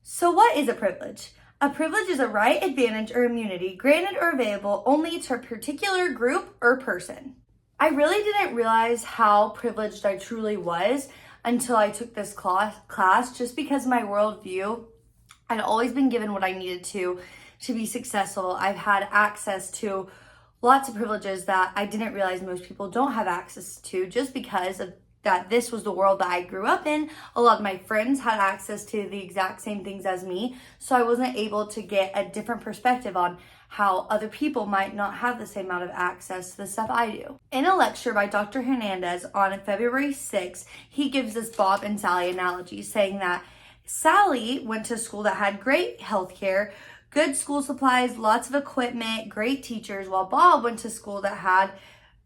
So what is a privilege? A privilege is a right, advantage, or immunity granted or available only to a particular group or person. I really didn't realize how privileged I truly was until I took this class just because my worldview, I'd always been given what I needed to be successful. I've had access to lots of privileges that I didn't realize most people don't have access to just because of that this was the world that I grew up in. A lot of my friends had access to the exact same things as me, so I wasn't able to get a different perspective on how other people might not have the same amount of access to the stuff I do. In a lecture by Dr. Hernandez on February 6th, he gives this Bob and Sally analogy, saying that Sally went to a school that had great healthcare, good school supplies, lots of equipment, great teachers, while Bob went to school that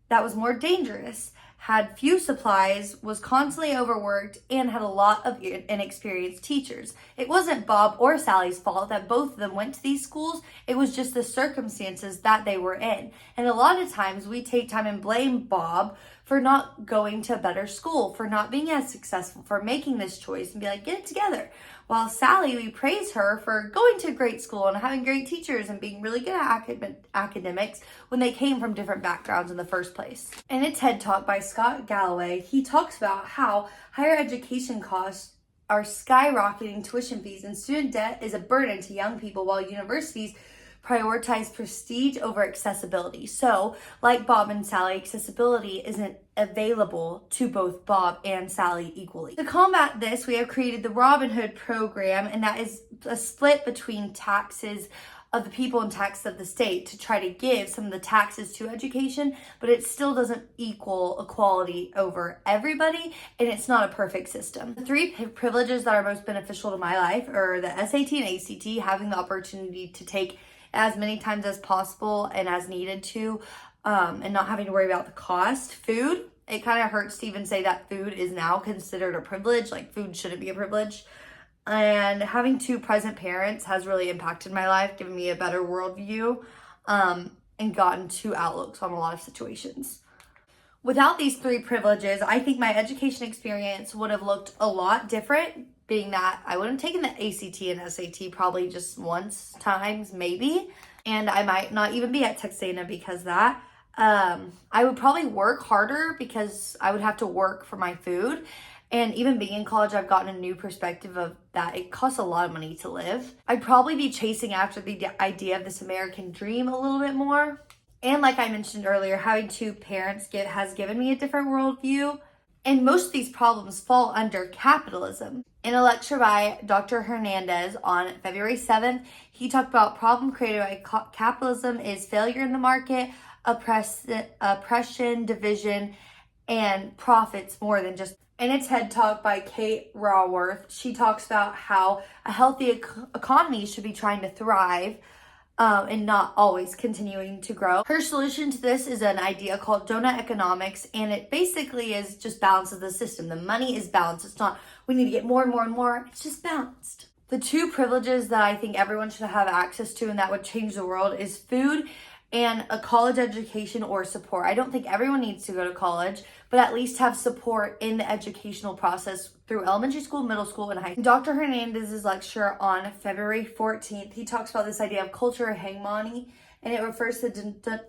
was more dangerous, had few supplies, was constantly overworked, and had a lot of inexperienced teachers. It wasn't Bob or Sally's fault that both of them went to these schools. It was just the circumstances that they were in. And a lot of times we take time and blame Bob for not going to a better school, for not being as successful, for making this choice and be like, get it together. While Sally, we praise her for going to great school and having great teachers and being really good at academics when they came from different backgrounds in the first place. In a TED Talk by Scott Galloway, he talks about how higher education costs are skyrocketing tuition fees and student debt is a burden to young people while universities prioritize prestige over accessibility. So, like Bob and Sally, accessibility isn't available to both Bob and Sally equally. To combat this, we have created the Robin Hood program, and that is a split between taxes of the people and taxes of the state to try to give some of the taxes to education, but it still doesn't equal equality over everybody, and it's not a perfect system. The three privileges that are most beneficial to my life are the SAT and ACT, having the opportunity to take as many times as possible and as needed to, and not having to worry about the cost. Food, it kind of hurts to even say that food is now considered a privilege, like food shouldn't be a privilege. And having two present parents has really impacted my life, given me a better worldview, and gotten two outlooks on a lot of situations. Without these three privileges, I think my education experience would have looked a lot different, being that I would have taken the ACT and SAT probably just once, times, maybe. And I might not even be at Texana because of that. I would probably work harder because I would have to work for my food. And even being in college, I've gotten a new perspective of that it costs a lot of money to live. I'd probably be chasing after the idea of this American dream a little bit more. And like I mentioned earlier, having two parents has given me a different worldview. And most of these problems fall under capitalism. In a lecture by Dr. Hernandez on February 7th, he talked about problem created by capitalism is failure in the market, oppression, division, and profits more than just. In a TED Talk by Kate Raworth, she talks about how a healthy economy should be trying to thrive and not always continuing to grow. Her solution to this is an idea called donut economics, and it basically is just balances the system. The money is balanced. It's not we need to get more and more and more. It's just balanced. The two privileges that I think everyone should have access to and that would change the world is food and a college education or support. I don't think everyone needs to go to college, but at least have support in the educational process through elementary school, middle school, and high school. Dr. Hernandez's lecture on February 14th, he talks about this idea of cultural hegemony, and it refers to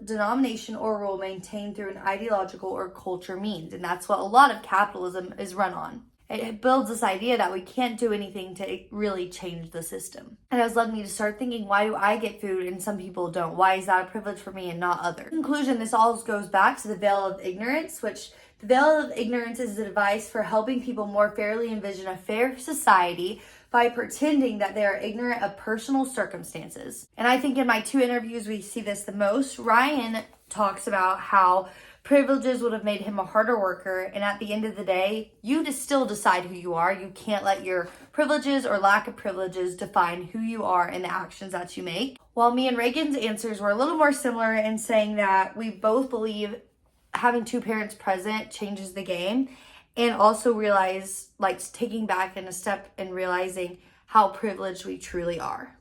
denomination or rule maintained through an ideological or culture means, and that's what a lot of capitalism is run on. It builds this idea that we can't do anything to really change the system. And it has led me to start thinking, why do I get food and some people don't? Why is that a privilege for me and not others? In conclusion, this all goes back to the veil of ignorance, which the veil of ignorance is a device for helping people more fairly envision a fair society by pretending that they are ignorant of personal circumstances. And I think in my two interviews, we see this the most. Ryan talks about how privileges would have made him a harder worker, and at the end of the day, you just still decide who you are. You can't let your privileges or lack of privileges define who you are and the actions that you make. While me and Reagan's answers were a little more similar in saying that we both believe having two parents present changes the game, and also realize, like, taking back in a step and realizing how privileged we truly are.